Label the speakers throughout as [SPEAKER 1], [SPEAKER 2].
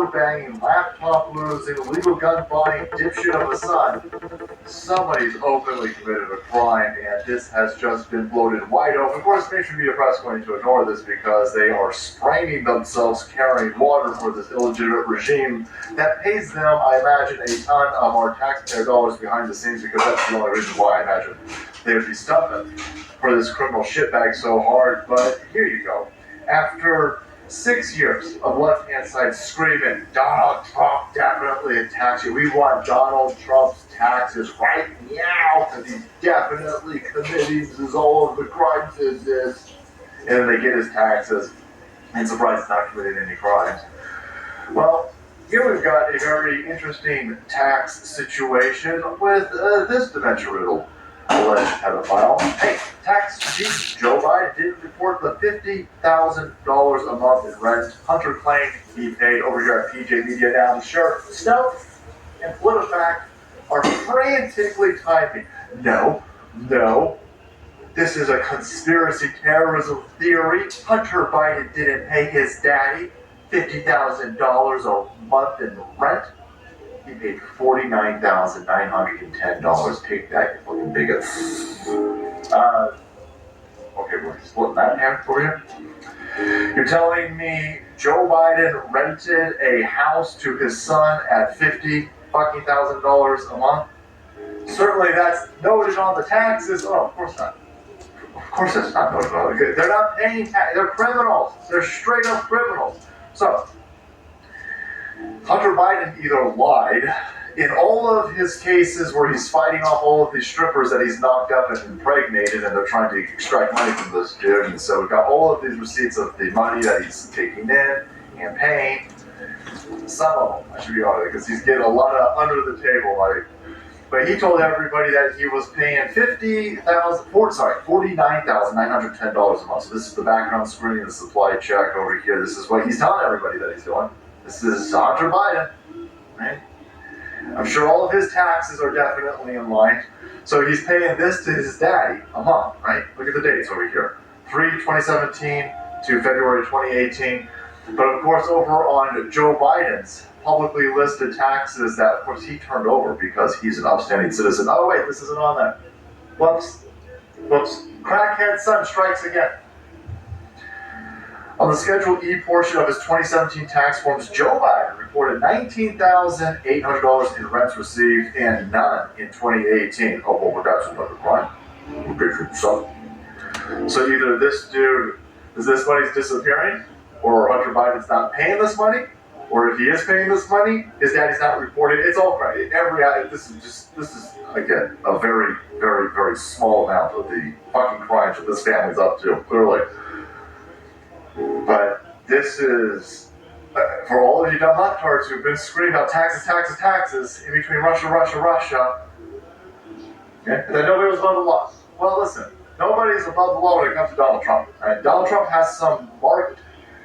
[SPEAKER 1] wood-banging, laptop-losing, illegal gun-buying dipshit of a son, somebody's openly committed a crime, and this has just been bloated wide open. Of course, mainstream media press is going to ignore this because they are spraining themselves carrying water for this illegitimate regime that pays them, I imagine, a ton of our taxpayer dollars behind the scenes, because that's the only reason why I imagine they would be stuffing for this criminal shitbag so hard. But here you go. After 6 years of left-hand side screaming, Donald Trump definitely attacks you. We want Donald Trump's taxes right now because he's definitely committing all of the crimes is this. And then they get his taxes, and surprised he's not committing any crimes. Well, here we've got a very interesting tax situation with this dementia-riddled alleged pedophile. Hey, tax chief Joe Biden didn't report the $50,000 a month in rent Hunter claimed he paid over here at PJ Media. Now, sure, Snopes and PolitiFact are frantically typing, no, this is a conspiracy terrorism theory. Hunter Biden didn't pay his daddy $50,000 a month in rent. He paid $49,910. Take that, you fucking bigot. Okay, we're splitting that in half for you. You're telling me Joe Biden rented a house to his son at $50,000 a month? Certainly that's noted on the taxes. Oh, of course not. Of course it's not noted on the taxes. They're not paying tax. They're criminals. They're straight up criminals. So, Hunter Biden either lied in all of his cases where he's fighting off all of these strippers that he's knocked up and impregnated, and they're trying to extract money from this dude. And so we've got all of these receipts of the money that he's taking in and paying. Some of them, I should be honest, because he's getting a lot of under the table money. But he told everybody that he was paying $49,910 a month. So this is the background screening, the supply check over here. This is what he's telling everybody that he's doing. This is Hunter Biden, right? I'm sure all of his taxes are definitely in line. So he's paying this to his daddy a month, right? Look at the dates over here. 3/2017 to February 2018. But of course, over on Joe Biden's publicly listed taxes that, of course, he turned over because he's an upstanding citizen. Oh, wait, this isn't on there. Whoops. Crackhead son strikes again. On the Schedule E portion of his 2017 tax forms, Joe Biden reported $19,800 in rents received and none in 2018. Oh, well, that's another crime. Good for yourself. So either this dude, is this money's disappearing, or Hunter Biden's not paying this money, or if he is paying this money, his daddy's not reporting. It's all right. This is again a very, very, very small amount of the fucking crimes that this family's up to, clearly. But this is, for all of you dumb leftards who've been screaming about taxes in between Russia, okay, that nobody was above the law. Well, listen, nobody's above the law when it comes to Donald Trump. Right? Donald Trump has some marked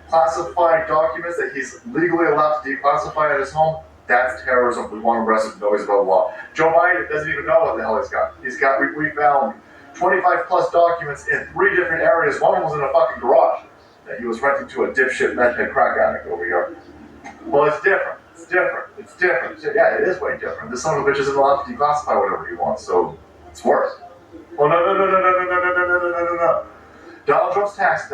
[SPEAKER 1] classified documents that he's legally allowed to declassify at his home. That's terrorism. We want him arrested. Nobody's above the law. Joe Biden doesn't even know what the hell he's got. We found 25 plus documents in 3 different areas. One of them was in a fucking garage that he was renting to a dipshit meth head crack addict over here. Well, it's different. Yeah, it is way different. This son of a bitch isn't allowed to declassify whatever he wants, so it's worse. Well, no. Donald Trump's taxes.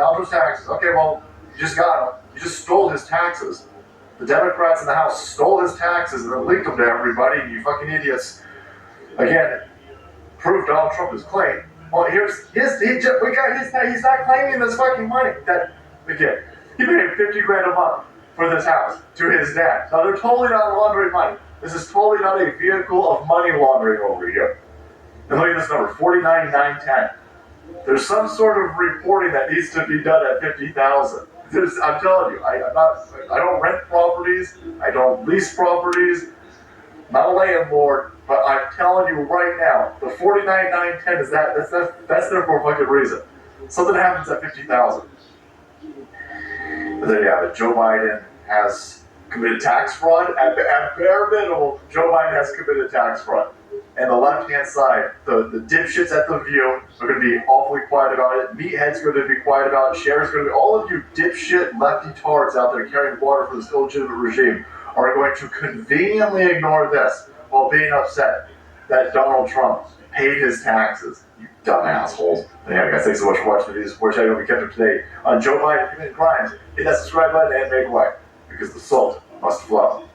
[SPEAKER 1] Okay, well, you just got him. You just stole his taxes. The Democrats in the House stole his taxes and then leaked them to everybody, and you fucking idiots, again, proved Donald Trump is claim. Well, he's not claiming this fucking money. Again, he paid $50,000 a month for this house to his dad. Now, they're totally not laundering money. This is totally not a vehicle of money laundering over here. And look at this number, $49,910. There's some sort of reporting that needs to be done at $50,000. I'm telling you, I don't rent properties, I don't lease properties, I'm not a landlord, but I'm telling you right now, the $49,910 is that's there for a fucking reason. Something happens at $50,000. But then yeah, Joe Biden has committed tax fraud. At bare minimum, Joe Biden has committed tax fraud. And the left-hand side, the dipshits at The View are going to be awfully quiet about it. Meathead's going to be quiet about it. Cher's going to be... All of you dipshit lefty tards out there carrying water for this illegitimate regime are going to conveniently ignore this while being upset that Donald Trump paid his taxes. You dumb assholes. Yeah, guys, thanks so much for watching the video. Sports channel. We kept up today on Joe Biden committing crimes. Hit that subscribe button and make way, because the salt must flow.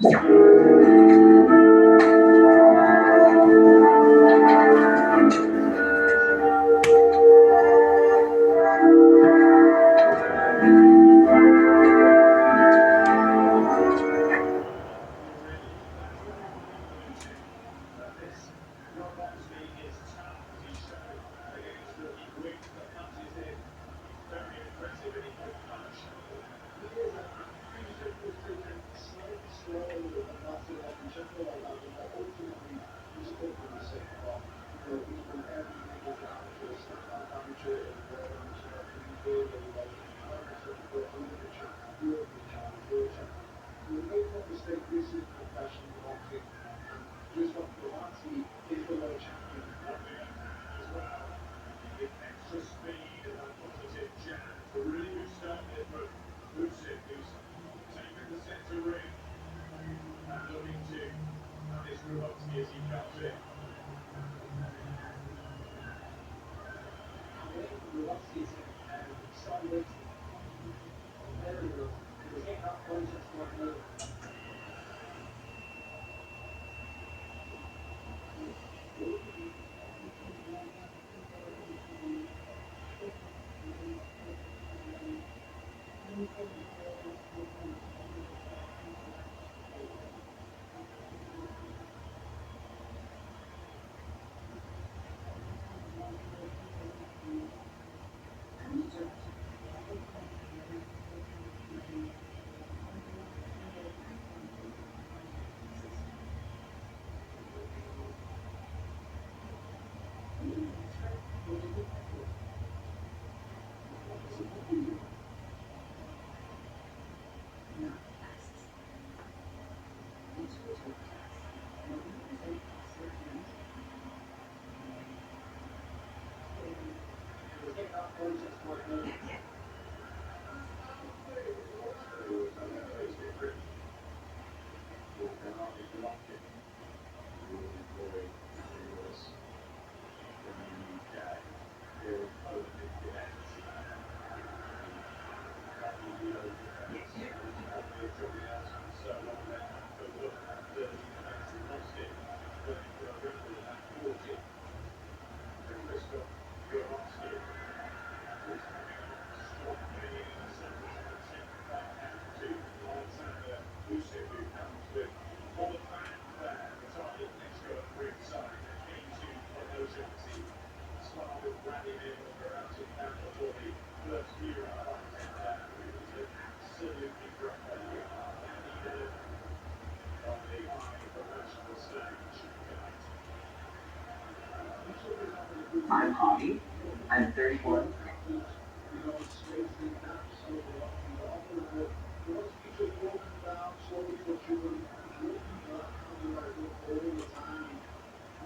[SPEAKER 2] I'm Avi. I'm 31.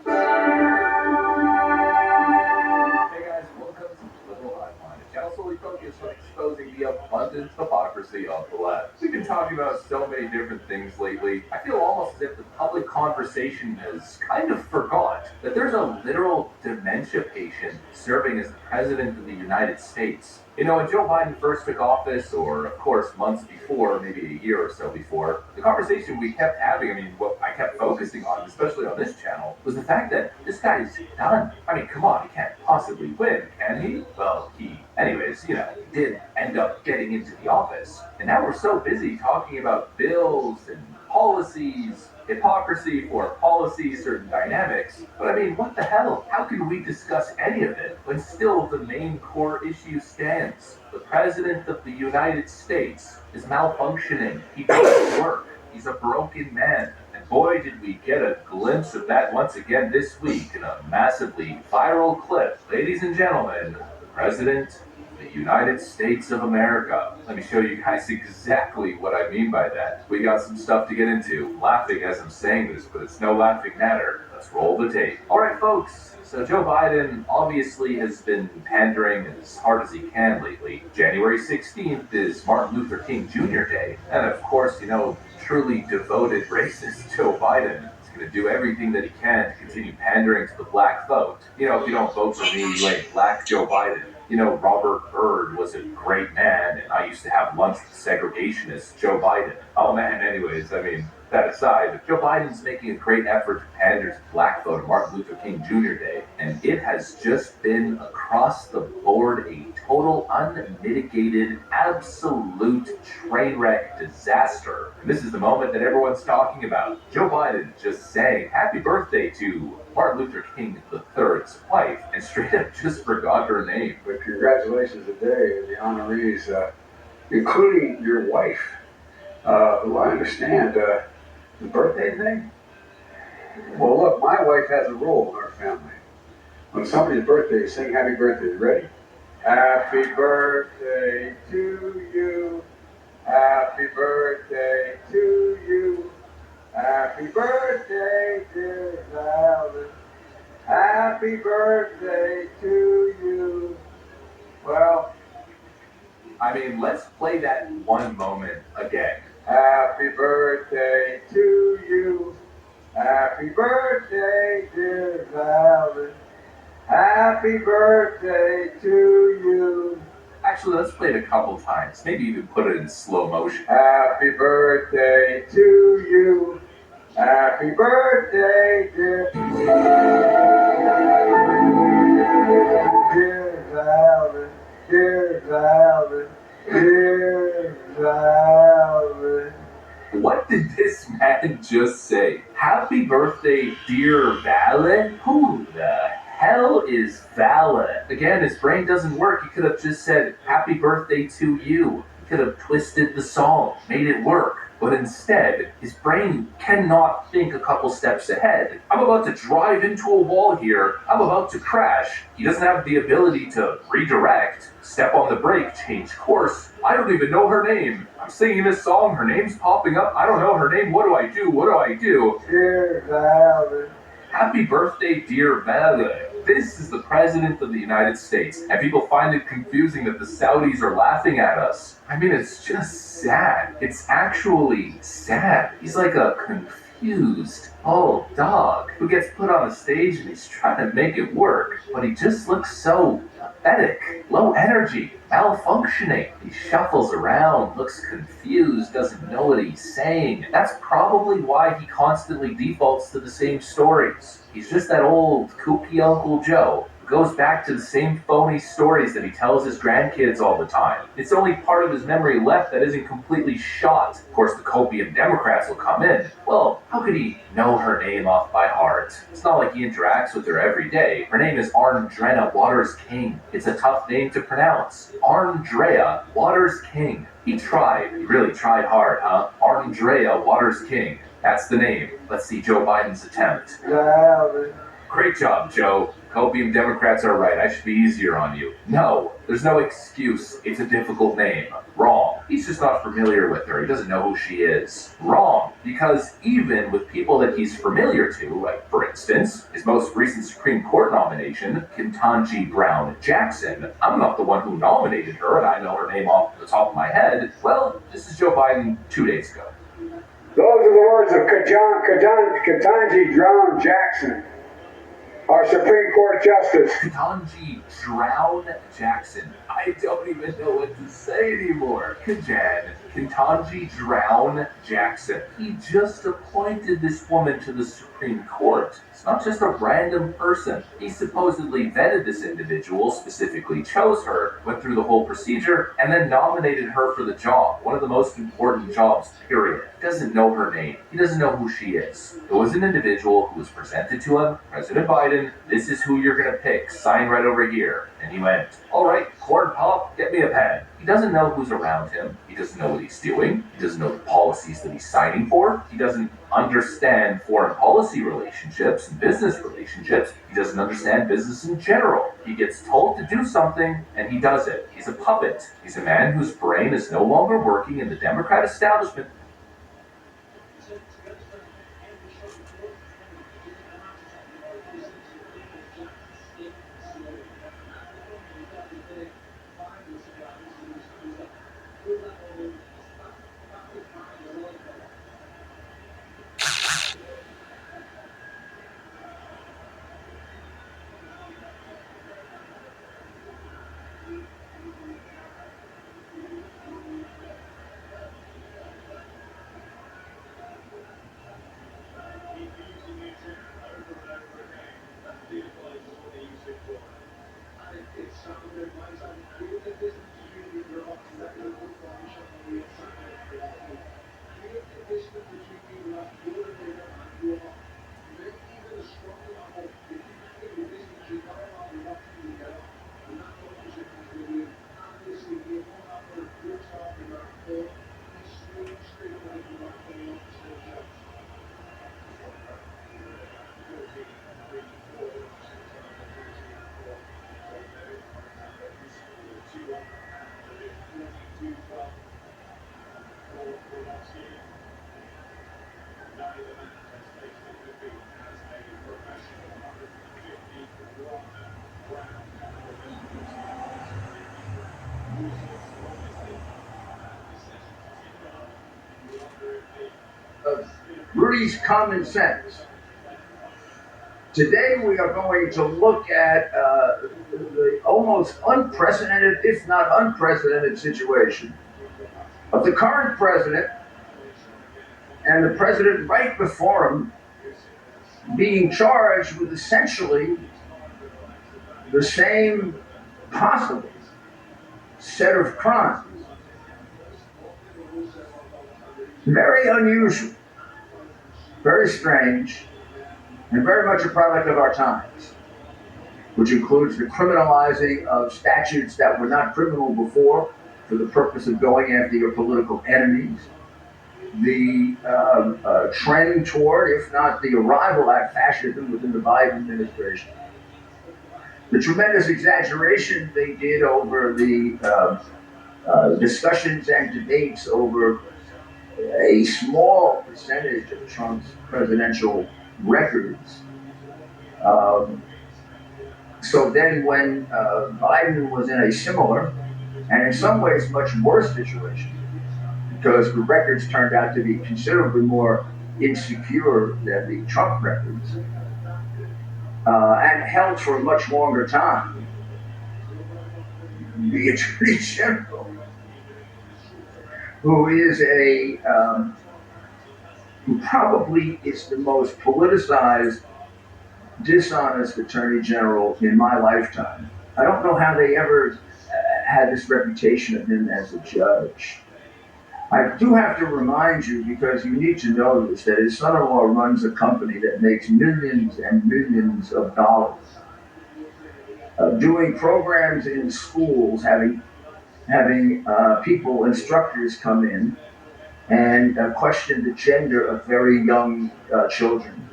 [SPEAKER 2] Hey guys, welcome to Liberal Headline, a channel solely focused on exposing the abundant hypocrisy of the left. We've been talking about so many different things lately. I feel almost as if the public conversation has kind of forgot that there's a literal dementia patient serving as the President of the United States. You know, when Joe Biden first took office, or of course months before, maybe a year or so before, the conversation we kept having, I mean, what I kept focusing on, especially on this channel, was the fact that this guy's done. I mean, come on, he can't possibly win, can he? Well, anyways, he did end up getting into the office. And now we're so busy talking about bills and policies, hypocrisy for policy, certain dynamics. But I mean, what the hell? How can we discuss any of it when still the main core issue stands? The President of the United States is malfunctioning. He doesn't work. He's a broken man. And boy, did we get a glimpse of that once again this week in a massively viral clip. Ladies and gentlemen, the President of the United States of America. Let me show you guys exactly what I mean by that. We got some stuff to get into. I'm laughing as I'm saying this, but it's no laughing matter. Let's roll the tape. All right, folks. So Joe Biden obviously has been pandering as hard as he can lately. January 16th is Martin Luther King Jr. Day. And of course, truly devoted racist Joe Biden is going to do everything that he can to continue pandering to the black vote. If you don't vote for me, you ain't black Joe Biden. Robert Byrd was a great man, and I used to have lunch with segregationist Joe Biden. Oh man, anyways, that aside, Joe Biden's making a great effort to pander to the black vote on Martin Luther King Jr. Day, and it has just been across the board a total, unmitigated, absolute train wreck disaster. And this is the moment that everyone's talking about. Joe Biden just saying happy birthday to Martin Luther King III's wife, and straight up just forgot her name.
[SPEAKER 3] But congratulations today to the honorees, including your wife, who I understand, the birthday thing? Well, look, my wife has a rule in our family. When somebody's birthday, you sing happy birthday. You ready? Happy birthday to you. Happy birthday to you. Happy birthday, dear Valen. Happy birthday to you. Well,
[SPEAKER 2] let's play that one moment again.
[SPEAKER 3] Happy birthday to you. Happy birthday, dear Valen. Happy birthday to you.
[SPEAKER 2] Actually, let's play it a couple times. Maybe even put it in slow motion.
[SPEAKER 3] Happy birthday to you. Happy birthday, dear Valen. Dear Valen. Dear Valen.
[SPEAKER 2] What did this man just say? Happy birthday, dear Valen? Who the hell is Valen? Again, his brain doesn't work. He could have just said, happy birthday to you. He could have twisted the song, made it work. But instead, his brain cannot think a couple steps ahead. I'm about to drive into a wall here. I'm about to crash. He doesn't have the ability to redirect, step on the brake, change course. I don't even know her name. I'm singing this song. Her name's popping up. I don't know her name. What do I do? What do I do?
[SPEAKER 3] Dear Valen.
[SPEAKER 2] Happy birthday, dear Valen. This is the President of the United States, and people find it confusing that the Saudis are laughing at us. It's just sad. It's actually sad. He's like a confused old dog who gets put on a stage and he's trying to make it work, but he just looks so pathetic, low energy, malfunctioning. He shuffles around, looks confused, doesn't know what he's saying. That's probably why he constantly defaults to the same stories. He's just that old, kooky Uncle Joe who goes back to the same phony stories that he tells his grandkids all the time. It's only part of his memory left that isn't completely shot. Of course, the copium Democrats will come in. Well, how could he know her name off by heart? It's not like he interacts with her every day. Her name is Arndrea Waters King. It's a tough name to pronounce. Arndrea Waters King. He tried. He really tried hard, huh? Arndrea Waters King. That's the name. Let's see Joe Biden's attempt. Great job, Joe. Copium Democrats are right. I should be easier on you. No, there's no excuse. It's a difficult name. Wrong. He's just not familiar with her. He doesn't know who she is. Wrong. Because even with people that he's familiar to, like, for instance, his most recent Supreme Court nomination, Ketanji Brown Jackson, I'm not the one who nominated her, and I know her name off the top of my head. Well, this is Joe Biden 2 days ago.
[SPEAKER 3] Those are the words of Ketanji Brown Jackson, our Supreme Court Justice.
[SPEAKER 2] Ketanji Brown Jackson. I don't even know what to say anymore. Ketanji Brown Jackson. He just appointed this woman to the Supreme Court. It's not just a random person. He supposedly vetted this individual, specifically chose her, went through the whole procedure, and then nominated her for the job. One of the most important jobs, period. He doesn't know her name. He doesn't know who she is. It was an individual who was presented to him, President Biden, this is who you're gonna pick, sign right over here. And he went, all right, Corn Pop, get me a pen. He doesn't know who's around him. He doesn't know what he's doing. He doesn't know the policies that he's signing for. He doesn't understand foreign policy relationships and business relationships. He doesn't understand business in general. He gets told to do something, and he does it. He's a puppet. He's a man whose brain is no longer working in the Democrat establishment.
[SPEAKER 4] Rudy's Common Sense. Today we are going to look at the almost unprecedented, if not unprecedented, situation of the current president and the president right before him being charged with essentially the same possible set of crimes. Very unusual, very strange, and very much a product of our times, which includes the criminalizing of statutes that were not criminal before for the purpose of going after your political enemies, the trend toward, if not the arrival at fascism within the Biden administration, the tremendous exaggeration they did over the discussions and debates over a small percentage of Trump's presidential records. So then when Biden was in a similar, and in some ways much worse situation, because the records turned out to be considerably more insecure than the Trump records, and held for a much longer time, the Attorney General, who is who probably is the most politicized, dishonest Attorney General in my lifetime. I don't know how they ever had this reputation of him as a judge. I do have to remind you, because you need to know this, that his son-in-law runs a company that makes millions and millions of dollars, doing programs in schools, having people, instructors come in and question the gender of very young children.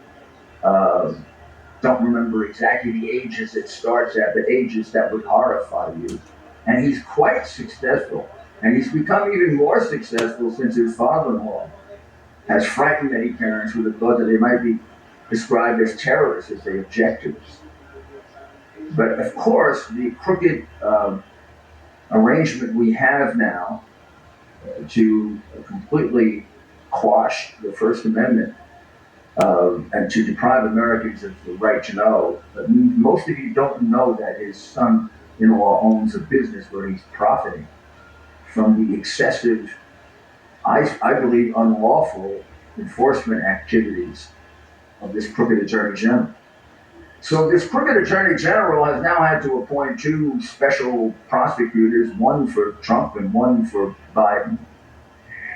[SPEAKER 4] Don't remember exactly the ages it starts at, but ages that would horrify you. And he's quite successful. And he's become even more successful since his father-in-law has frightened many parents who have thought that they might be described as terrorists if they object to this. But of course, the crooked arrangement we have now to completely quash the First Amendment and to deprive Americans of the right to know. Most of you don't know that his son-in-law owns a business where he's profiting from the excessive, I believe, unlawful enforcement activities of this crooked Attorney General. So this crooked Attorney General has now had to appoint two special prosecutors, one for Trump and one for Biden.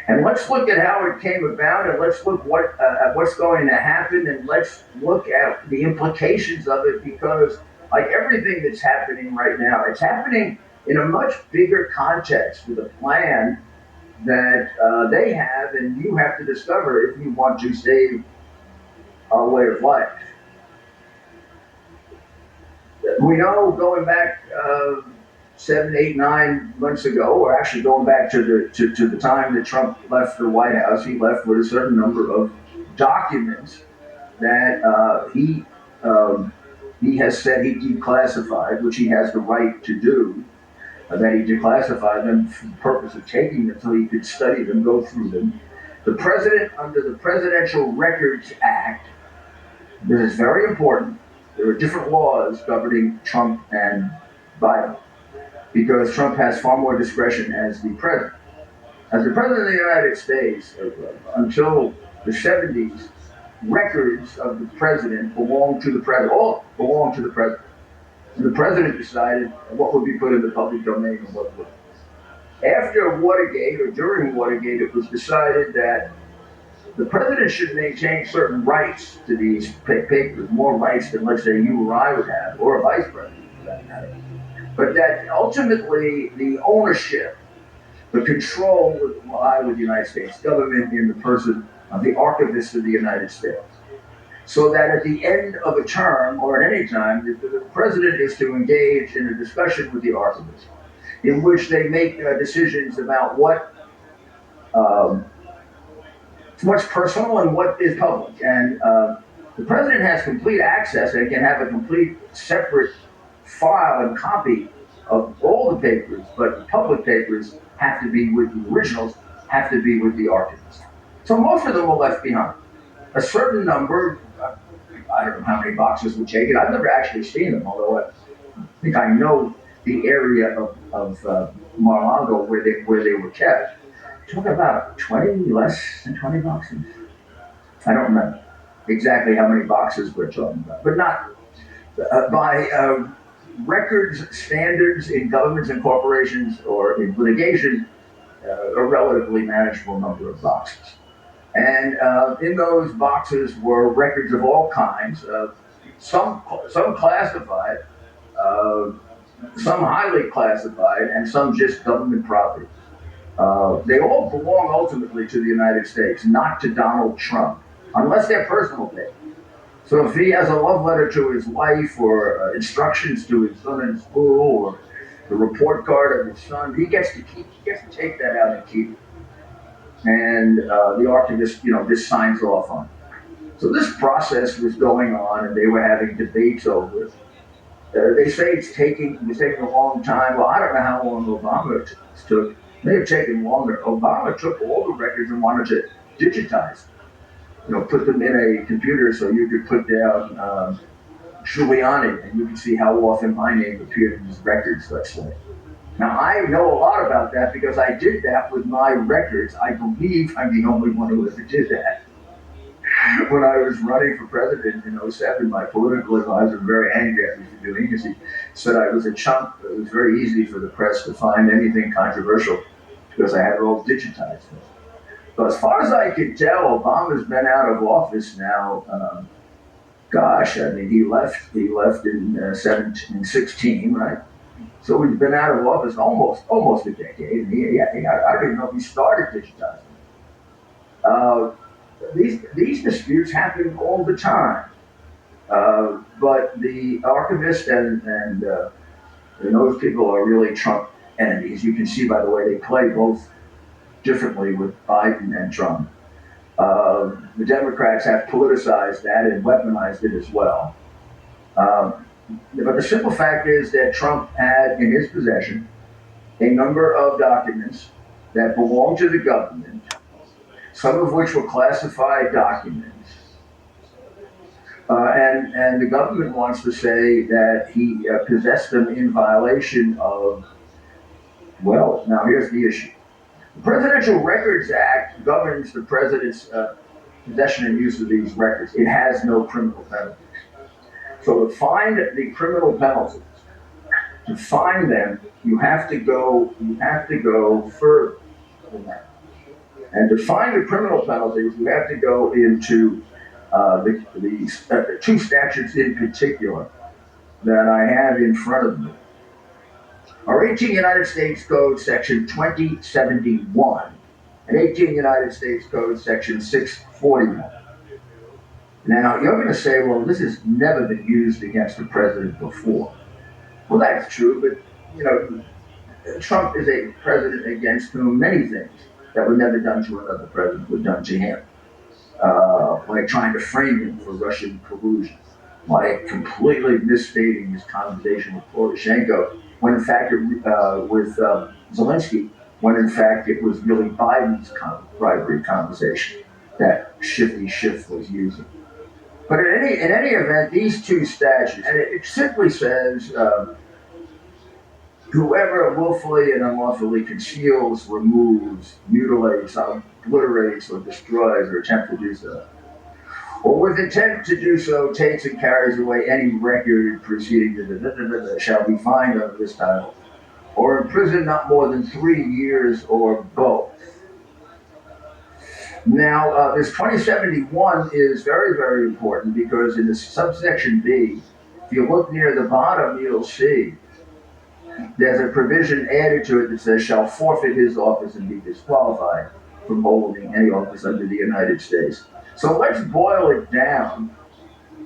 [SPEAKER 4] And let's look at how it came about, and let's look at what's going to happen, and let's look at the implications of it, because like everything that's happening right now, it's happening in a much bigger context with a plan that they have and you have to discover if you want to save our way of life. We know going back 7, 8, 9 months ago, or actually going back to the time that Trump left the White House, he left with a certain number of documents that he has said he declassified, which he has the right to do, that he declassified them for the purpose of taking them so he could study them, go through them. The president, under the Presidential Records Act, this is very important, there are different laws governing Trump and Biden, because Trump has far more discretion as the president. As the president of the United States, until the 70s, records of the president belong to the president, all belong to the president. The president decided what would be put in the public domain and what would. After Watergate or during Watergate, it was decided that the president should maintain certain rights to these papers, more rights than, let's say, you or I would have, or a vice president for that matter. But that ultimately the ownership, the control would lie with the United States government in the person of the archivist of the United States. So that at the end of a term or at any time, the president is to engage in a discussion with the archivist in which they make decisions about what's personal and what is public. And the president has complete access and can have a complete separate file and copy of all the papers, but public papers have to be with the originals, have to be with the archivist. So most of them were left behind. A certain number, I don't know how many boxes were taken. I've never actually seen them, although I think I know the area of Mar-a-Lago where they were kept. Talk about 20, less than 20 boxes. I don't remember exactly how many boxes we're talking about, but not by records standards in governments and corporations or in litigation, a relatively manageable number of boxes. And in those boxes were records of all kinds, some classified, some highly classified, and some just government property. They all belong ultimately to the United States, not to Donald Trump, unless they're personal papers. So if he has a love letter to his wife or instructions to his son in school or the report card of his son, he gets to take that out and keep it. And the archivist, just signs off on it. So this process was going on, and they were having debates over it. They say it was taking a long time. Well, I don't know how long Obama took. It may have taken longer. Obama took all the records and wanted to digitize them. Put them in a computer so you could put down Giuliani, and you could see how often my name appeared in his records, let's say. Now, I know a lot about that because I did that with my records. I believe I'm the only one who ever did that. When I was running for president in 2007, my political advisor was very angry at me for doing this. He said I was a chump. It was very easy for the press to find anything controversial because I had it all digitized. So as far as I can tell, Obama's been out of office now. He left in 16, right? So he's been out of office almost a decade. I don't even know if he started digitizing. These disputes happen all the time. But the archivist and those people are really Trump enemies. You can see by the way they play both differently with Biden and Trump. The Democrats have politicized that and weaponized it as well. But the simple fact is that Trump had in his possession a number of documents that belonged to the government, some of which were classified documents. And the government wants to say that he possessed them in violation of, well, now here's the issue. The Presidential Records Act governs the president's possession and use of these records. It has no criminal penalties. So to find the criminal penalties, to find them, you have to go further than that. And to find the criminal penalties, you have to go into the two statutes in particular that I have in front of me. Are 18 United States Code Section 2071 and 18 United States Code Section 641. Now, you're going to say, well, this has never been used against the president before. Well, that's true, but, Trump is a president against whom many things that were never done to another president were done to him. Like trying to frame him for Russian collusion, like completely misstating his conversation with Poroshenko, when in fact, with Zelensky, when in fact it was really Biden's bribery conversation that Shifty Schiff was using. But in any event, these two statutes, and it simply says, whoever willfully and unlawfully conceals, removes, mutilates, obliterates, or destroys, or attempts to do so, or with intent to do so takes and carries away any record preceding shall be fined under this title, or imprisoned not more than 3 years, or both. Now, this 2071 is very, very important because in the subsection B, if you look near the bottom, you'll see there's a provision added to it that says shall forfeit his office and be disqualified from holding any office under the United States. So let's boil it down.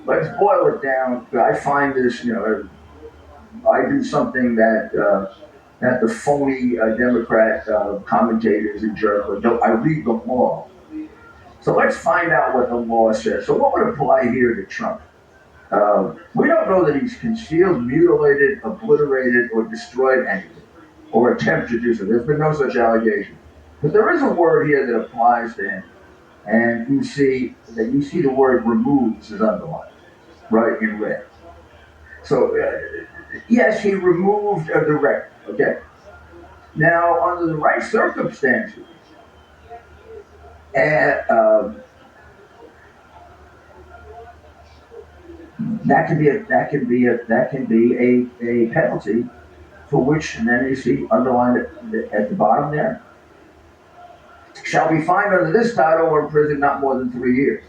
[SPEAKER 4] I find this, I do something that the phony Democrat commentators and journalists don't. I read the law. So let's find out what the law says. So what would apply here to Trump? We don't know that he's concealed, mutilated, obliterated, or destroyed anything, or attempted to do so. There's been no such allegation. But there is a word here that applies to him. And you see the word removes is underlined, right, in red. So, yes, he removed the record, okay? Now, under the right circumstances, that can be a penalty for which, and then you see underlined at the bottom there, shall be fined under this title or imprisoned not more than 3 years.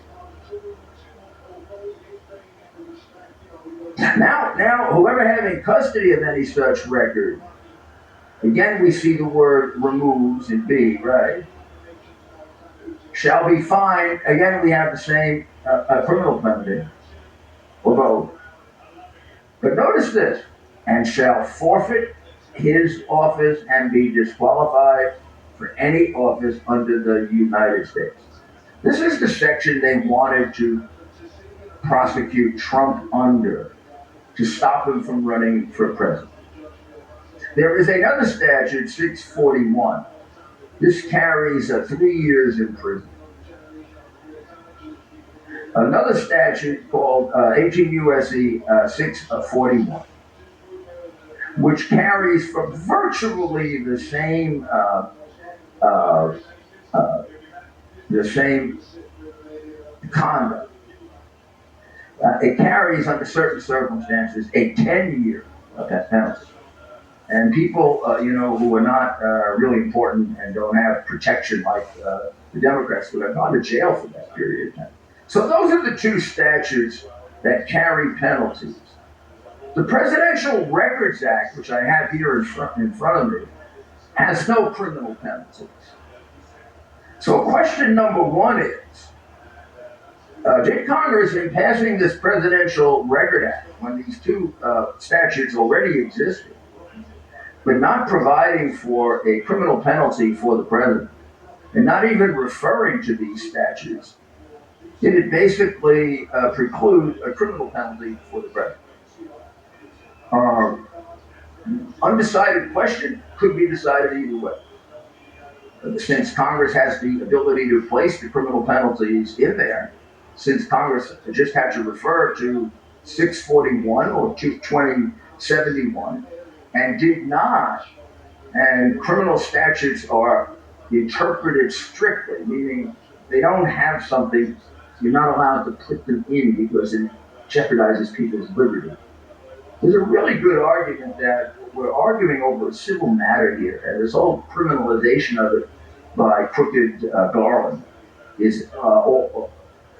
[SPEAKER 4] Now, whoever having custody of any such record, again we see the word removes in B, right? Shall be fined. Again, we have the same criminal penalty, or both. But notice this, and shall forfeit his office and be disqualified for any office under the United States. This is the section they wanted to prosecute Trump under to stop him from running for president. There is another statute, 641. This carries 3 years in prison. Another statute called 18 U.S.C. 641, which carries from virtually the same conduct. It carries, under certain circumstances, a 10-year penalty. And people, who are not really important and don't have protection like the Democrats would have gone to jail for that period of time. So those are the two statutes that carry penalties. The Presidential Records Act, which I have here in front of me, has no criminal penalties. So question number one is, did Congress, in passing this Presidential Record Act, when these two statutes already existed, but not providing for a criminal penalty for the president, and not even referring to these statutes, did it basically preclude a criminal penalty for the president? Undecided question, could be decided either way. Since Congress has the ability to place the criminal penalties in there, since Congress just had to refer to 641 or 2071 and did not, and criminal statutes are interpreted strictly, meaning they don't have something, you're not allowed to put them in because it jeopardizes people's liberty. There's a really good argument that we're arguing over a civil matter here, and this whole criminalization of it by crooked Garland is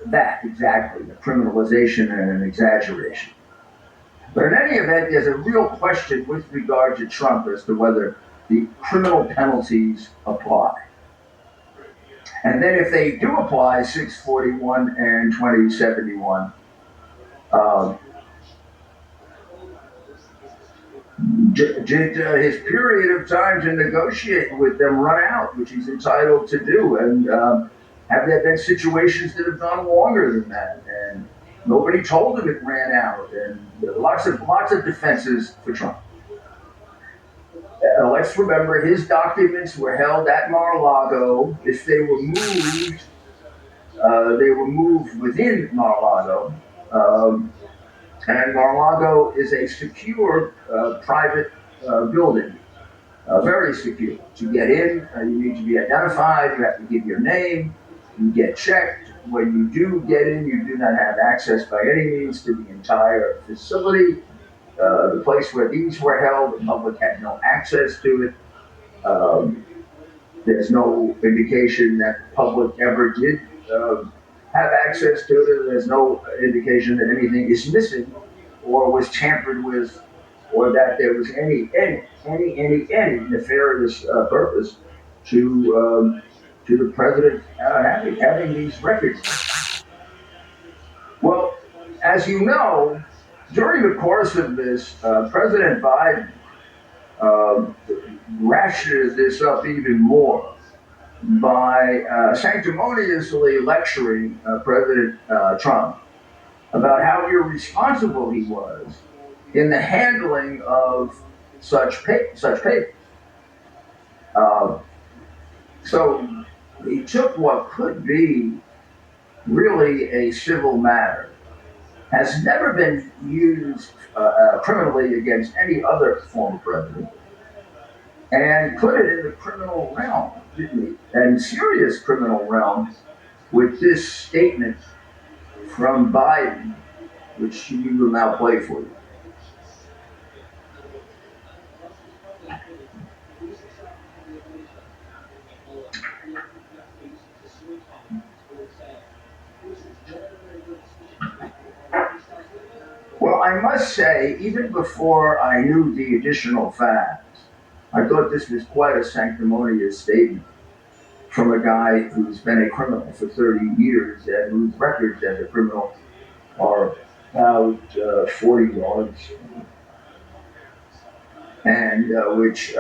[SPEAKER 4] that exactly, a criminalization and an exaggeration. But in any event, there's a real question with regard to Trump as to whether the criminal penalties apply. And then if they do apply, 641 and 2071, did his period of time to negotiate with them run out, which he's entitled to do? And have there been situations that have gone longer than that? And nobody told him it ran out. And lots of defenses for Trump. Let's remember, his documents were held at Mar-a-Lago. If they were moved within Mar-a-Lago. And Mar-a-Lago is a secure private building, very secure. To get in, you need to be identified, you have to give your name, you get checked, when you do get in, you do not have access by any means to the entire facility. The place where these were held, the public had no access to it. There's no indication that the public ever did have access to it. There's no indication that anything is missing or was tampered with, or that there was any nefarious purpose to the president having these records. Well, as you know, during the course of this, President Biden ratcheted this up even more by sanctimoniously lecturing President Trump about how irresponsible he was in the handling of such papers. So he took what could be really a civil matter, has never been used criminally against any other former president, and put it in the criminal realm, didn't he? And serious criminal realm with this statement from Biden, which we will now play for you. Well, I must say, even before I knew the additional facts, I thought this was quite a sanctimonious statement from a guy who's been a criminal for 30 years and whose records as a criminal are about 40 yards, and which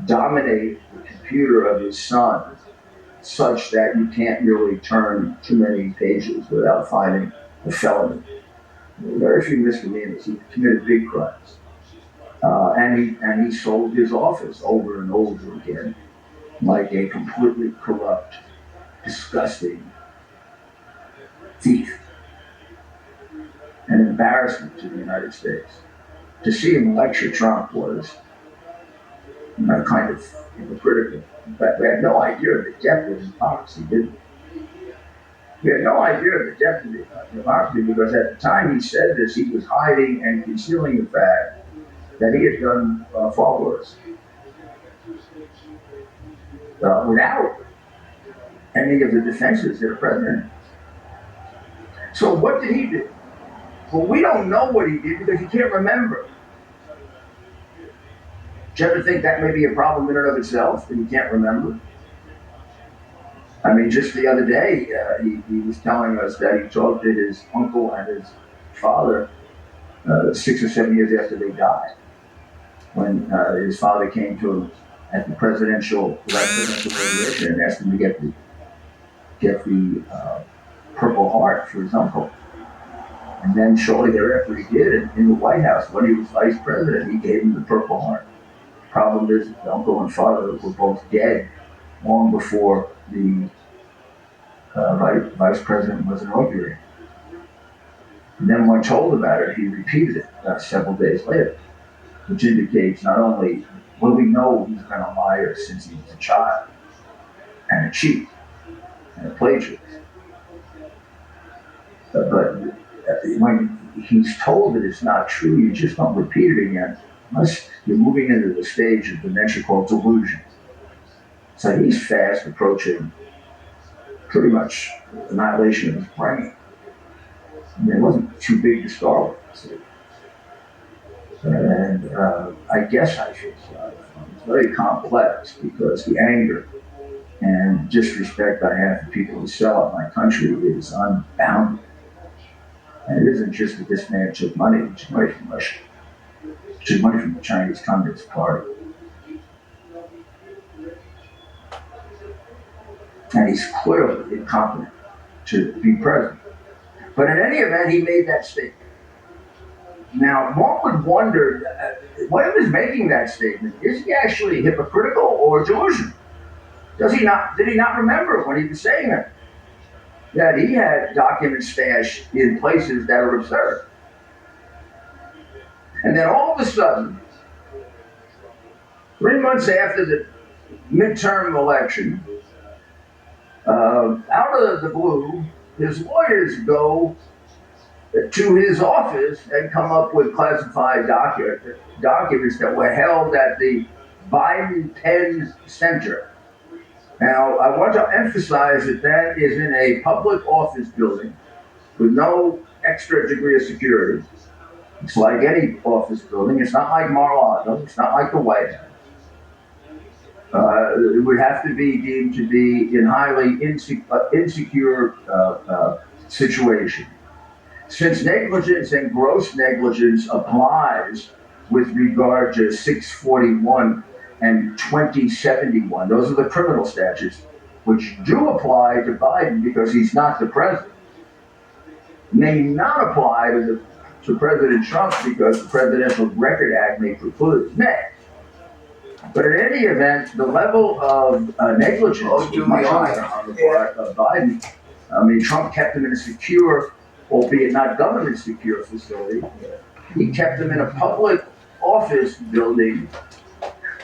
[SPEAKER 4] dominate the computer of his son, such that you can't really turn too many pages without finding a felony. Very few misdemeanors. He committed big crimes, and he sold his office over and over again, like a completely corrupt, disgusting thief. An embarrassment to the United States. To see him lecture Trump was kind of hypocritical. In fact, we had no idea of the depth of hypocrisy, did we? We had no idea of the depth of hypocrisy because at the time he said this, he was hiding and concealing the fact that he had done far worse. Without any of the defenses that a president has. So what did he do? Well, we don't know what he did because he can't remember. Do you ever think that may be a problem in and of itself, that he can't remember? I mean, just the other day, he was telling us that he talked to his uncle and his father 6 or 7 years after they died, when his father came to him at the presidential graduation and asked him to get the Purple Heart for his uncle. And then shortly thereafter he did, in the White House, when he was vice president, he gave him the Purple Heart. The problem is the uncle and father were both dead long before the vice president was inaugurated. And then when told about it, he repeated it several days later, which indicates not only will we know he's been a liar since he was a child, and a cheat, and a plagiarist, but when he's told that it's not true, you just don't repeat it again unless you're moving into the stage of dementia called delusion. So he's fast approaching pretty much annihilation of his brain. I mean, it wasn't too big to start with. And I guess I should say it's very complex because the anger and disrespect I have for people who sell out my country is unbounded. And it isn't just that this man took money, he took money from Russia. He took money from the Chinese Communist Party. And he's clearly incompetent to be president. But in any event, he made that statement. Now, one would wonder, what if he's making that statement? Is he actually hypocritical or delusional? Did he not remember when he was saying it? That he had documents stashed in places that are absurd. And then all of a sudden, 3 months after the midterm election, out of the blue, his lawyers go to his office and come up with classified documents that were held at the Biden Penn Center. Now, I want to emphasize that that is in a public office building with no extra degree of security. It's like any office building. It's not like Mar-a-Lago. It's not like the White House. It would have to be deemed to be in highly insecure situation. Since negligence and gross negligence applies with regard to 641 and 2071, those are the criminal statutes, which do apply to Biden because he's not the president, may not apply to President Trump because the Presidential Record Act may preclude it. May. But in any event, the level of negligence was much higher on the part of Biden. I mean, Trump kept him in a secure, albeit not government secure facility. He kept him in a public office building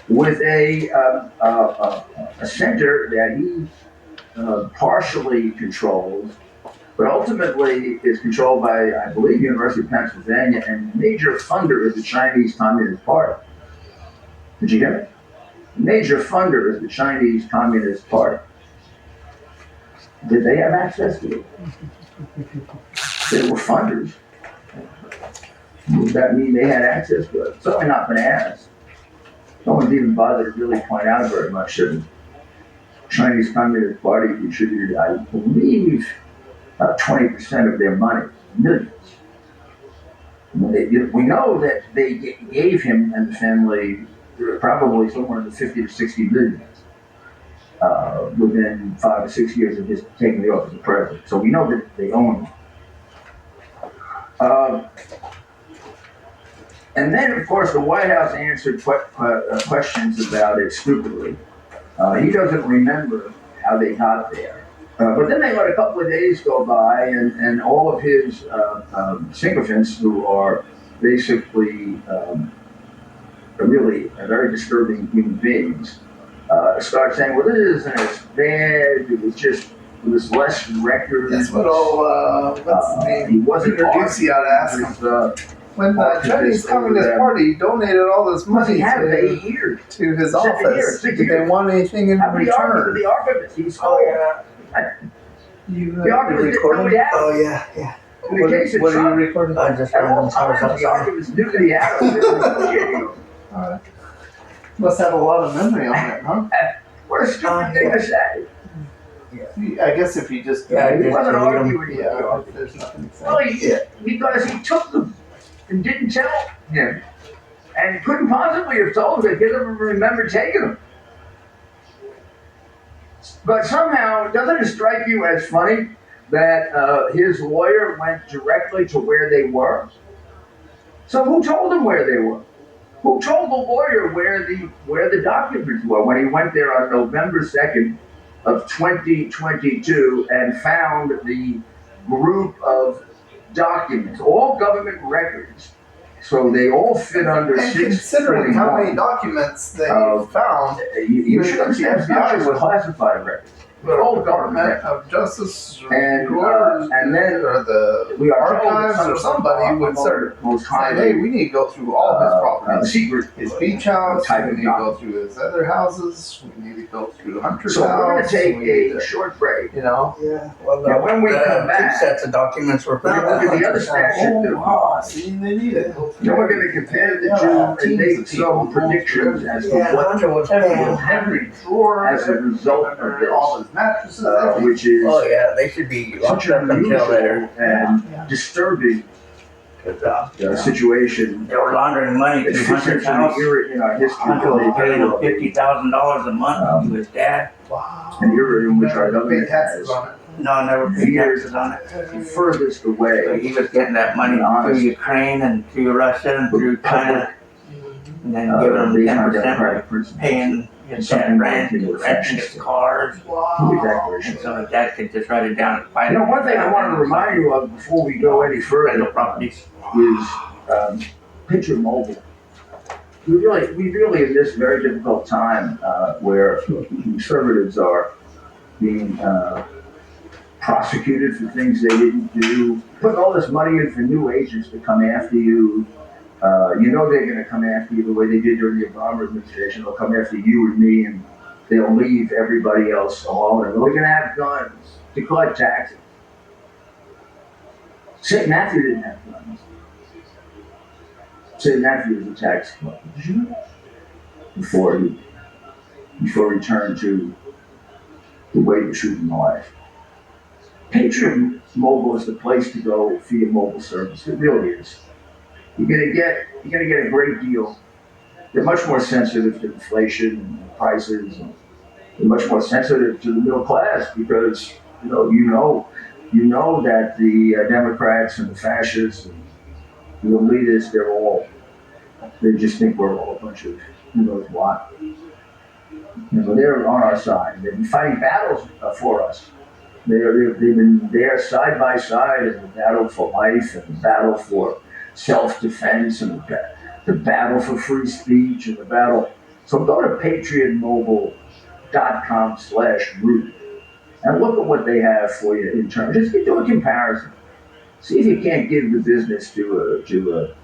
[SPEAKER 4] with a center that he partially controls, but ultimately is controlled by, I believe, University of Pennsylvania, and major funder is the Chinese Communist Party. Did you get it? Major funder is the Chinese Communist Party. Did they have access to it? They were funders. Does that mean they had access to it? Certainly not been asked. No one's even bothered to really point out very much that the Chinese Communist Party contributed, I believe, 20% of their money, millions. We know that they gave him and the family probably somewhere in the 50 to 60 million within 5 or 6 years of his taking the office of president. So we know that they own him. And then, of course, the White House answered questions about it stupidly. He doesn't remember how they got there. But then they let a couple of days go by, and all of his sycophants, who are basically really very disturbing human beings, start saying, well, this isn't as bad. It was less records.
[SPEAKER 5] That's what what's his name?
[SPEAKER 4] He wasn't
[SPEAKER 5] Introducey ought to ask him. When the Chinese Communist Party donated all this money
[SPEAKER 4] he had 8 years.
[SPEAKER 5] to his
[SPEAKER 4] 7
[SPEAKER 5] office,
[SPEAKER 4] years, 6
[SPEAKER 5] did they
[SPEAKER 4] years.
[SPEAKER 5] want anything in
[SPEAKER 4] How many
[SPEAKER 5] return?
[SPEAKER 4] the arguments he
[SPEAKER 5] Oh
[SPEAKER 4] stole?
[SPEAKER 5] yeah.
[SPEAKER 4] The arguments didn't know he had.
[SPEAKER 5] Oh yeah, yeah.
[SPEAKER 4] In the case of
[SPEAKER 5] What are you
[SPEAKER 4] Trump,
[SPEAKER 5] recording?
[SPEAKER 6] I just
[SPEAKER 4] at
[SPEAKER 6] heard
[SPEAKER 4] all
[SPEAKER 6] them tell us
[SPEAKER 4] times, the
[SPEAKER 6] outside.
[SPEAKER 4] arguments knew that he had them. They were negotiating them.
[SPEAKER 5] Alright. Must have a lot of memory on it, huh?
[SPEAKER 4] What a stupid thing to say.
[SPEAKER 5] I guess if you just
[SPEAKER 6] Yeah,
[SPEAKER 4] He wasn't
[SPEAKER 6] read 'em.
[SPEAKER 4] arguing with
[SPEAKER 5] yeah,
[SPEAKER 4] you.
[SPEAKER 5] there's nothing to say.
[SPEAKER 4] Well, because he took them and didn't tell him. And couldn't possibly have told him that he doesn't remember taking them. But somehow, doesn't it strike you as funny that his lawyer went directly to where they were? So who told him where they were? Who told the lawyer where the documents were when he went there on November 2nd of 2022 and found the group of documents, all government records? So they all fit under
[SPEAKER 5] And considering how many
[SPEAKER 4] 641.
[SPEAKER 5] documents they
[SPEAKER 4] Uh,
[SPEAKER 5] found,
[SPEAKER 4] You should understand it's not just classified records. They're all government
[SPEAKER 5] Department of Justice
[SPEAKER 4] And,
[SPEAKER 5] or
[SPEAKER 4] and then
[SPEAKER 5] or the
[SPEAKER 4] we are told that
[SPEAKER 5] archives
[SPEAKER 4] some
[SPEAKER 5] or
[SPEAKER 4] of them
[SPEAKER 5] somebody
[SPEAKER 4] are
[SPEAKER 5] would
[SPEAKER 4] among
[SPEAKER 5] start
[SPEAKER 4] the most
[SPEAKER 5] saying, hey,
[SPEAKER 4] highly
[SPEAKER 5] we need to go through all his properties.
[SPEAKER 4] secret.
[SPEAKER 5] His beach house,
[SPEAKER 4] type
[SPEAKER 5] we
[SPEAKER 4] of
[SPEAKER 5] need to go
[SPEAKER 4] document.
[SPEAKER 5] through his other houses, we need to go through Hunter's
[SPEAKER 4] So we're going
[SPEAKER 5] house.
[SPEAKER 4] to take
[SPEAKER 5] we need
[SPEAKER 4] a
[SPEAKER 5] to,
[SPEAKER 4] short break.
[SPEAKER 5] you know.
[SPEAKER 6] Yeah, well,
[SPEAKER 4] Now, when we come back,
[SPEAKER 6] two sets of documents were
[SPEAKER 4] We're
[SPEAKER 6] found.
[SPEAKER 4] going to look at the other statute.
[SPEAKER 5] Oh, wow, see, they need it.
[SPEAKER 4] Then we're going to compare the two and make some predictions as to
[SPEAKER 6] Yeah,
[SPEAKER 4] what
[SPEAKER 6] Hunter was
[SPEAKER 4] will
[SPEAKER 6] paying.
[SPEAKER 4] happen
[SPEAKER 5] drawer,
[SPEAKER 4] as a result of this,
[SPEAKER 5] all his mattresses, everything.
[SPEAKER 4] which is
[SPEAKER 6] Oh yeah, they should be
[SPEAKER 4] such
[SPEAKER 6] locked
[SPEAKER 4] an
[SPEAKER 6] up until later.
[SPEAKER 4] unusual and disturbing
[SPEAKER 6] 'Cause,
[SPEAKER 4] situation.
[SPEAKER 6] they were laundering money
[SPEAKER 4] It's
[SPEAKER 6] through
[SPEAKER 4] Hunter's
[SPEAKER 6] Hunter's house.
[SPEAKER 4] era in our history.
[SPEAKER 6] Hunter was paying him $50,000 a month to his dad.
[SPEAKER 5] Wow.
[SPEAKER 4] An era in which our
[SPEAKER 5] Never
[SPEAKER 4] government
[SPEAKER 5] paid taxes
[SPEAKER 4] has
[SPEAKER 5] on it.
[SPEAKER 6] No, never paid
[SPEAKER 4] Years.
[SPEAKER 6] taxes on it.
[SPEAKER 4] furthest
[SPEAKER 6] So
[SPEAKER 4] away
[SPEAKER 6] he was getting that money through Ukraine and through Russia and through China, and then giving them
[SPEAKER 4] based on
[SPEAKER 6] 10%,
[SPEAKER 4] democratic principles.
[SPEAKER 6] paying his
[SPEAKER 4] Something
[SPEAKER 6] dad
[SPEAKER 4] like
[SPEAKER 6] rent,
[SPEAKER 4] in the
[SPEAKER 6] renting his cars,
[SPEAKER 5] Wow.
[SPEAKER 6] and so his dad could just write it down and find
[SPEAKER 4] You
[SPEAKER 6] it.
[SPEAKER 4] know, one thing I want to remind you of before we go any further
[SPEAKER 6] rental properties.
[SPEAKER 4] is Picture Mobile. We really in this very difficult time where conservatives are being prosecuted for things they didn't do, put all this money in for new agents to come after you. You know they're going to come after you the way they did during the Obama administration. They'll come after you and me, and they'll leave everybody else alone. And we're going to have guns to collect taxes. St. Matthew didn't have guns. St. Matthew was a tax collector. Did you know that? Before he turned to the way to shooting life. Patriot Mobile is the place to go for your mobile service. It really is. You're gonna get a great deal. They're much more sensitive to inflation and prices, and they're much more sensitive to the middle class because you know that the Democrats and the fascists and the elitists, they just think we're all a bunch of who knows what. They're on our side. They've been fighting battles for us. They've been there side by side in the battle for life and the battle for self-defense and the battle for free speech and the battle. So go to patriotmobile.com/root and look at what they have for you in terms. Just do a comparison. See if you can't give the business to a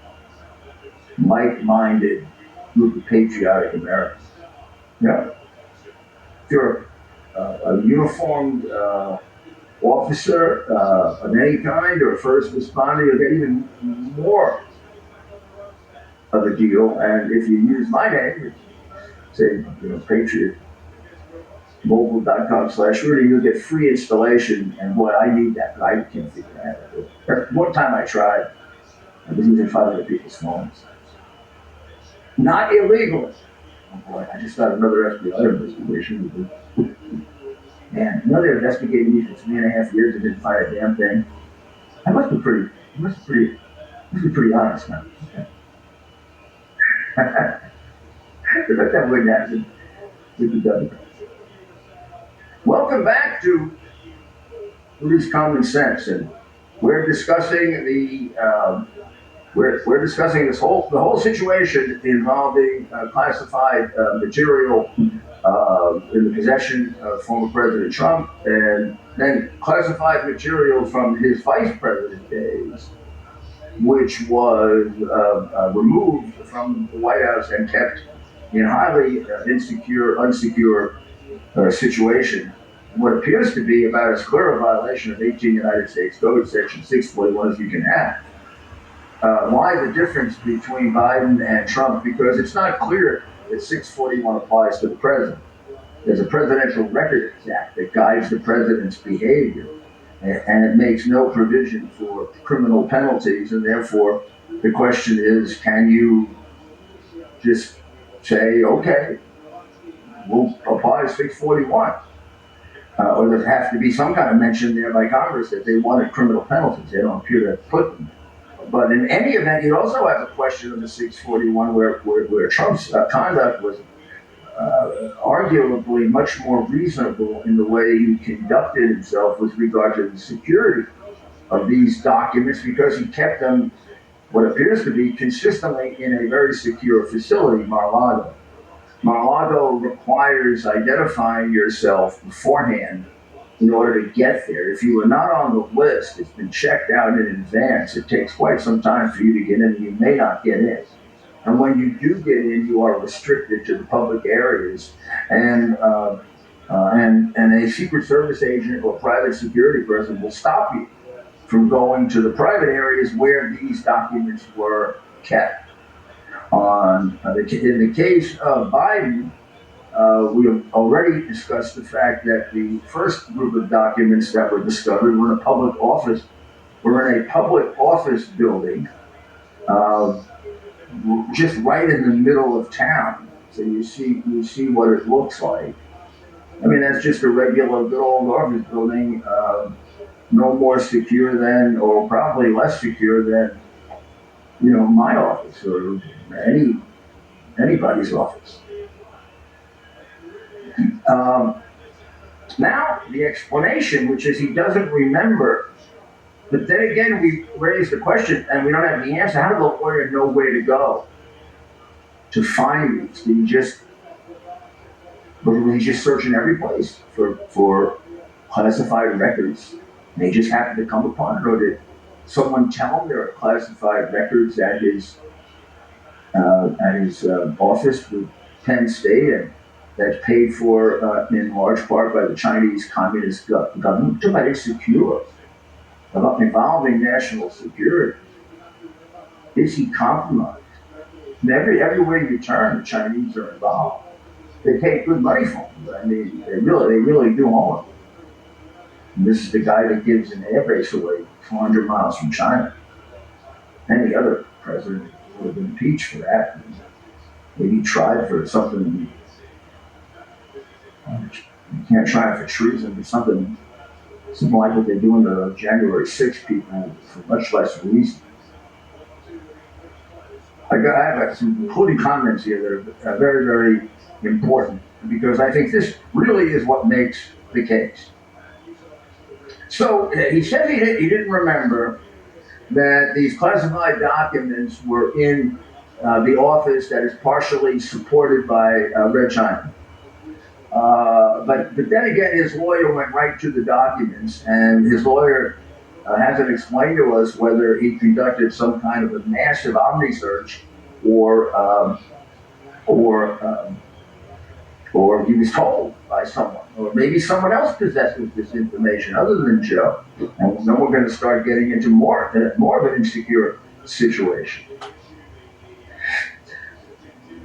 [SPEAKER 4] like-minded group of patriotic Americans. Yeah. If you're a uniformed officer of any kind or a first responder, you'll get even more of a deal. And if you use my name, say, patriotmobile.com/Rudy, you'll get free installation. And boy, I need that, but I can't figure that out. One time I tried, I was using 500 people's phones. Not illegally. Oh boy, I just got another FBI investigation. Man, they're investigating me for 3.5 years and didn't find a damn thing. I must be pretty honest now. But that wouldn't happen with the government. Welcome back to Rudy's Common Sense, and we're discussing we're discussing the whole situation involving classified material in the possession of former President Trump, and then classified material from his vice president days, which was removed from the White House and kept in highly unsecure situation. What appears to be about as clear a violation of 18 United States Code, Section 641, as you can have. Why the difference between Biden and Trump? Because it's not clear that 641 applies to the president. There's a Presidential Records Act that guides the president's behavior, and it makes no provision for criminal penalties, and therefore the question is, can you just say, okay, we'll apply 641? Or does there have to be some kind of mention there by Congress that they wanted criminal penalties? They don't appear to have put them. But in any event, you also have a question of the 641 where Trump's conduct was arguably much more reasonable in the way he conducted himself with regard to the security of these documents, because he kept them, what appears to be, consistently in a very secure facility, Mar-a-Lago. Mar-a-Lago requires identifying yourself beforehand in order to get there. If you are not on the list, it's been checked out in advance. It takes quite some time for you to get in, and you may not get in. And when you do get in, you are restricted to the public areas, and a Secret Service agent or private security person will stop you from going to the private areas where these documents were kept. In the case of Biden, we have already discussed the fact that the first group of documents that were discovered were in a public office building, just right in the middle of town. So you see what it looks like. I mean, that's just a regular good old office building, no more secure than, or probably less secure than, my office or anybody's office. Now, the explanation, which is he doesn't remember, but then again, we raise the question, and we don't have the answer. How does the lawyer know where to go to find these? Did he just search in every place for classified records they just happened to come upon it, or did someone tell them there are classified records at his office with Penn State, and that's paid for in large part by the Chinese Communist government? Somebody secure, involving national security. Is he compromised? And everywhere you turn, the Chinese are involved. They take good money from him, but I mean, they really do harm him. And this is the guy that gives an airbase away 400 miles from China. Any other president would have been impeached for that. Maybe tried for something. You can't try for treason, but something like what they're doing to January 6 people for much less reason. I have some concluding comments here that are very, very important, because I think this really is what makes the case. So he said he didn't remember that these classified documents were in the office that is partially supported by Red China. But then again, his lawyer went right to the documents, and his lawyer hasn't explained to us whether he conducted some kind of a massive omni search, or he was told by someone, or maybe someone else possesses this information other than Joe. And then we're going to start getting into more of an insecure situation.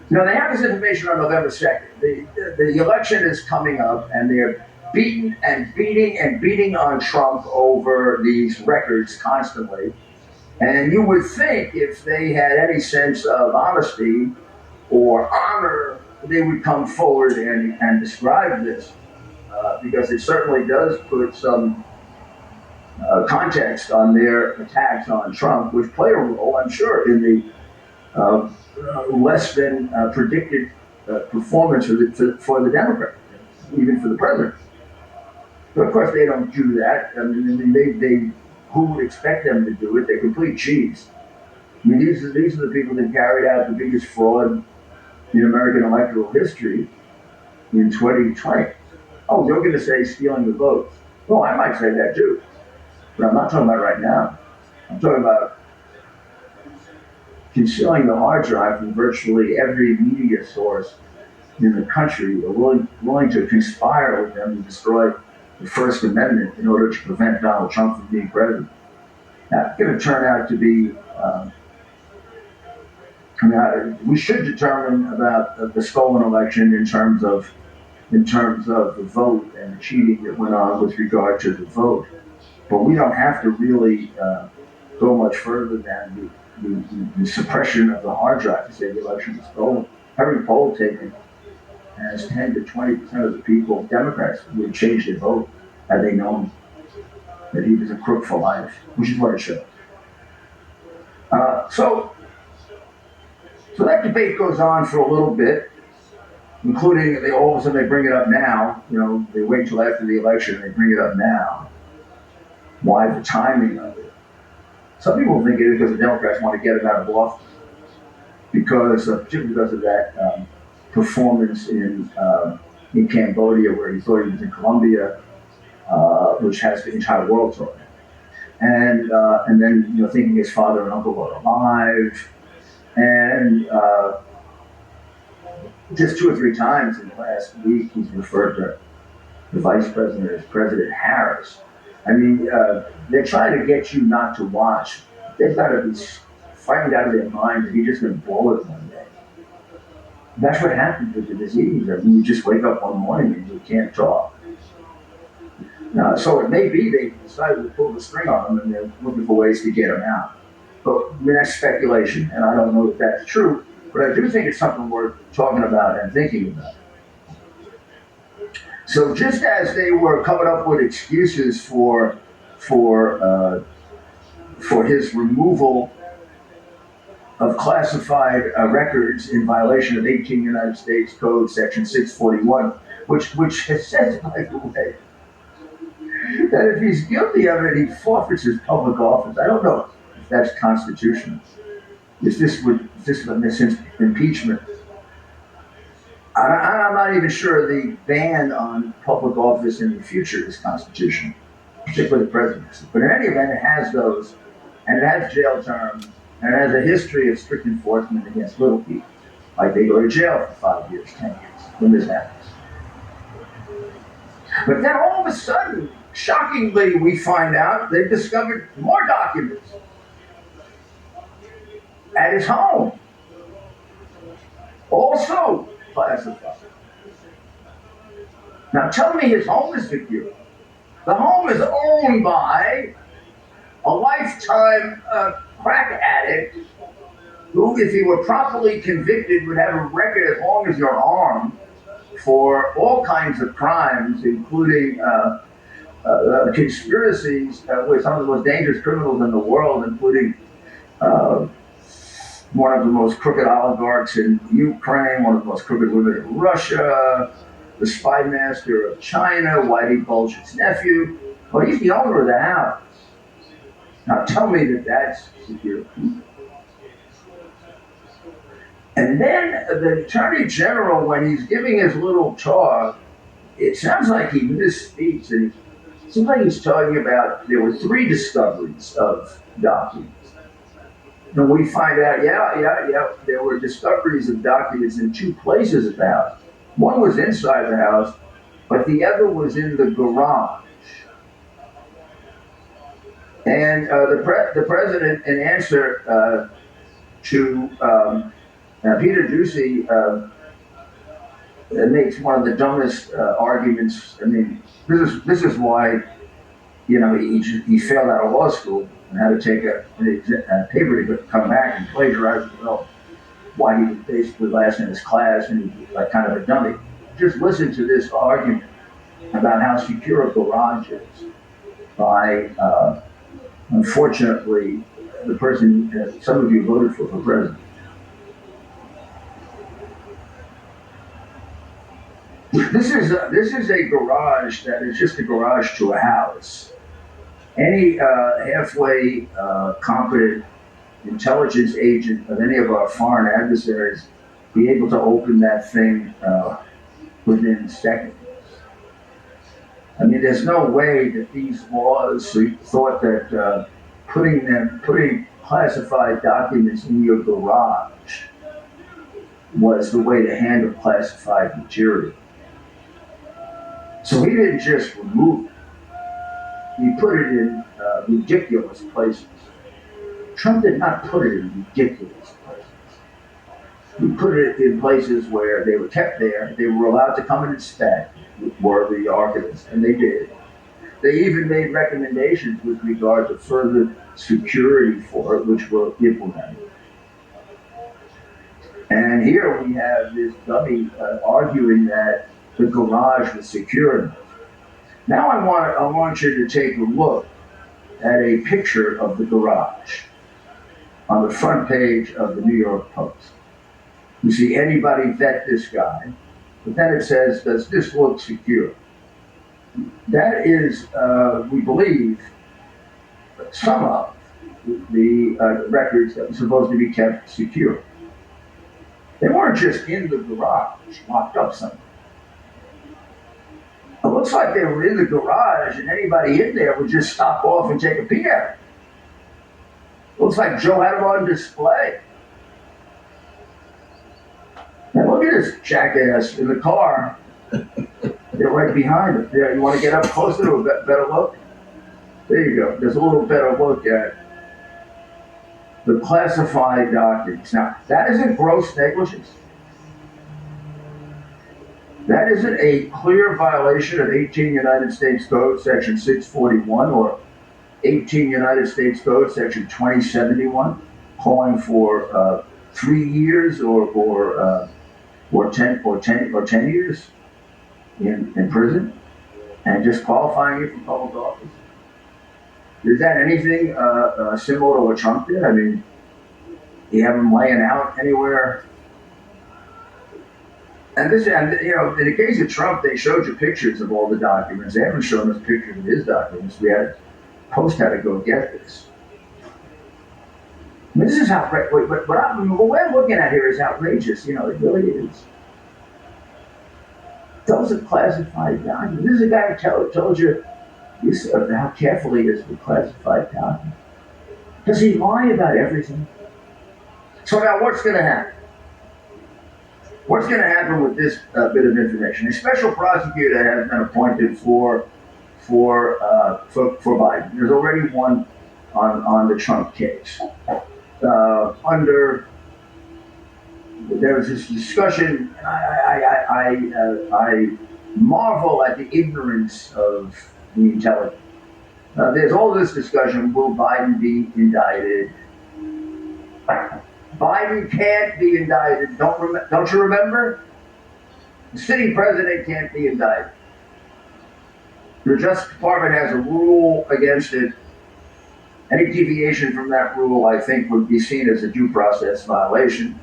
[SPEAKER 4] Now, they have this information on November 2nd. The election is coming up, and they're beating and beating on Trump over these records constantly. And you would think if they had any sense of honesty or honor, they would come forward and describe this, because it certainly does put some context on their attacks on Trump, which play a role, I'm sure, in the less than predicted performance for the Democrats, even for the president. But of course, they don't do that. I mean, they who would expect them to do it? They're complete cheats. I mean, these are the people that carried out the biggest fraud in American electoral history in 2020. Oh, you're going to say stealing the votes. Well, I might say that too. But I'm not talking about right now. I'm talking about concealing the hard drive from virtually every media source in the country, willing to conspire with them to destroy the First Amendment in order to prevent Donald Trump from being president. That's going to turn out to be, we should determine about the stolen election in terms of the vote and the cheating that went on with regard to the vote. But we don't have to really go much further than the suppression of the hard drive to say the election was stolen. Every poll taken has 10 to 20% of the people, Democrats, would change their vote had they known that he was a crook for life, which is what it shows. So that debate goes on for a little bit, including all of a sudden they bring it up now. You know, they wait till after the election and they bring it up now. Why the timing of it? Some people think it is because the Democrats want to get him out of office, particularly because of that performance in Cambodia, where he thought he was in Colombia, which has the entire world talking. And then thinking his father and uncle were alive, and just 2 or 3 times in the last week he's referred to the vice president as President Harris. I mean, they're trying to get you not to watch. They've got to be frightened out of their mind that he just been bullied one day. That's what happens with the disease. I mean, you just wake up one morning and you can't talk. So it may be they decided to pull the string on him and they're looking for ways to get him out. But I mean, that's speculation, and I don't know if that's true. But I do think it's something worth talking about and thinking about. So just as they were coming up with excuses for his removal of classified records in violation of 18 United States Code Section 641, which says, by the way, that if he's guilty of it, he forfeits his public office. I don't know if that's constitutional. Is this impeachment? I'm not even sure the ban on public office in the future is constitutional. particularly the presidency. But in any event, it has those, and it has jail terms, and it has a history of strict enforcement against little people. Like they go to jail for 5 years, 10 years when this happens. But then all of a sudden, shockingly, we find out they've discovered more documents at his home, also classified. Now tell me his home is secure. The home is owned by a lifetime crack addict who, if he were properly convicted, would have a record as long as your arm for all kinds of crimes, including conspiracies with some of the most dangerous criminals in the world, including one of the most crooked oligarchs in Ukraine, one of the most crooked women in Russia, the spy master of China, Whitey Bulge's nephew. Well, he's the owner of the house. Now tell me that that's secure. And then the Attorney General, when he's giving his little talk, it sounds like he misspeaks, and it seems like he's talking about there were 3 discoveries of documents. And we find out, there were discoveries of documents in 2 places of the house. One was inside the house, but the other was in the garage. And the president, in answer to Peter Doocy, makes one of the dumbest arguments. I mean, this is why, you know, he failed out of law school and had to take a paper to come back and plagiarize it. Well, why he was basically last in his class and he was like kind of a dummy. Just listen to this argument about how secure a garage is by, unfortunately, the person some of you voted for president. This is a garage that is just a garage to a house. Any halfway competent intelligence agent of any of our foreign adversaries be able to open that thing within seconds. I mean, there's no way that these laws thought that putting classified documents in your garage was the way to handle classified material. So he didn't just remove it. He put it in ridiculous places. Trump did not put it in ridiculous places. He put it in places where they were kept there. They were allowed to come and inspect, were the archivists, and they did. They even made recommendations with regard to further security for it, which were implemented. And here we have this dummy arguing that the garage was secure enough. Now I want you to take a look at a picture of the garage on the front page of the New York Post. You see anybody vet this guy, but then it says, does this look secure? That is, we believe, some of the records that were supposed to be kept secure. They weren't just in the garage, locked up somewhere. It looks like they were in the garage and anybody in there would just stop off and take a peek at it. Looks like Joe had them on display. And look at this jackass in the car. They're right behind it. Yeah, you want to get up closer to a better look? There you go. There's a little better look at the classified documents. Now, that isn't gross negligence. That isn't a clear violation of 18 United States Code, Section 641, or 18 United States Code, Section 2071, calling for 3 years or 10 years in prison, and just qualifying you for public office. Is that anything similar to what Trump did? I mean, you have him laying out anywhere. And you know, in the case of Trump, they showed you pictures of all the documents. They haven't shown us pictures of his documents. Post had to go get this. I mean, this is outrageous. What I'm looking at here is outrageous. You know, it really is. Those are classified documents. This is a guy who told you how carefully he is with classified documents. Does he lie about everything? So now what's going to happen? What's going to happen with this bit of information? A special prosecutor has been appointed for Biden. There's already one on the Trump case. There was this discussion, and I marvel at the ignorance of the intelligence. There's all this discussion: will Biden be indicted? Biden can't be indicted. Don't you remember? The sitting president can't be indicted. The Justice Department has a rule against it. Any deviation from that rule, I think, would be seen as a due process violation,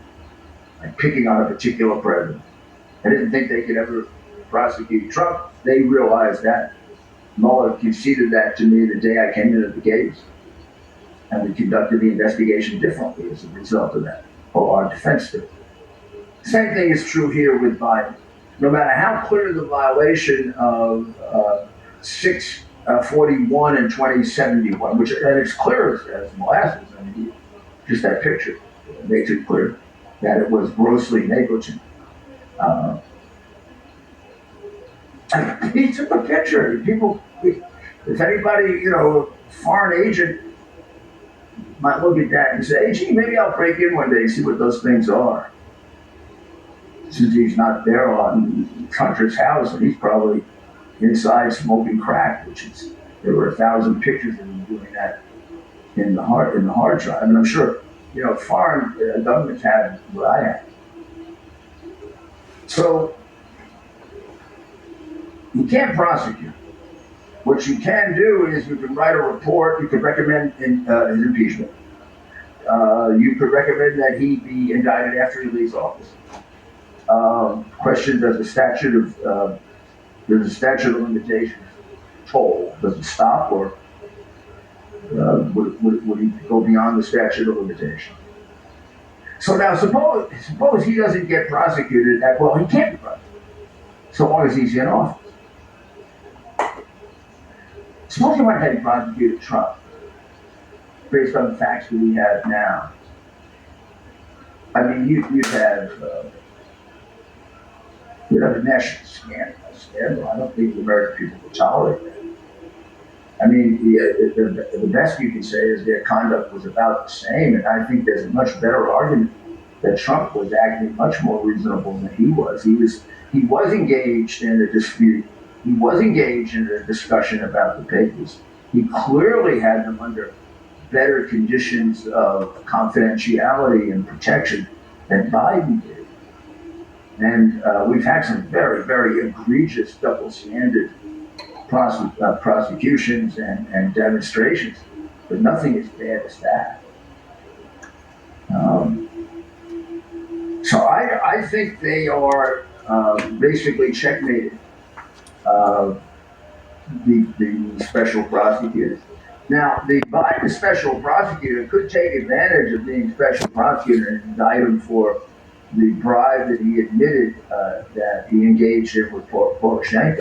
[SPEAKER 4] like picking on a particular president. I didn't think they could ever prosecute Trump. They realized that. Mueller conceded that to me the day I came into the case. And we conducted the investigation differently as a result of that, or our defense did. Same thing is true here with Biden. No matter how clear the violation of 641 and 2071, and it's clear as molasses. I mean, just that picture makes it clear that it was grossly negligent. He took a picture. People, if anybody, foreign agent might look at that and say, hey, gee, maybe I'll break in one day and see what those things are. Since he's not there on Hunter's house, and he's probably inside smoking crack, there were 1,000 pictures of him doing that in the hard drive. And I'm sure, foreign governments have what I have. So you can't prosecute. What you can do is you can write a report. You could recommend his impeachment. You could recommend that he be indicted after he leaves office. Question: does the statute of limitations toll? Does it stop, or would he go beyond the statute of limitations? So now, suppose he doesn't get prosecuted. He can't be prosecuted so long as he's in office. Suppose you went ahead and prosecuted Trump based on the facts that we have now. I mean, you'd have a national scandal. I don't think the American people would tolerate that. I mean, the best you can say is their conduct was about the same, and I think there's a much better argument that Trump was acting much more reasonable than he was. He was engaged in a dispute. He was engaged in a discussion about the papers. He clearly had them under better conditions of confidentiality and protection than Biden did. And we've had some very, very egregious double-standard prosecutions and demonstrations, but nothing as bad as that. So I think they are basically checkmated. The special prosecutors. Now, the Biden special prosecutor could take advantage of being special prosecutor and indict him for the bribe that he admitted that he engaged in with Poroshenko.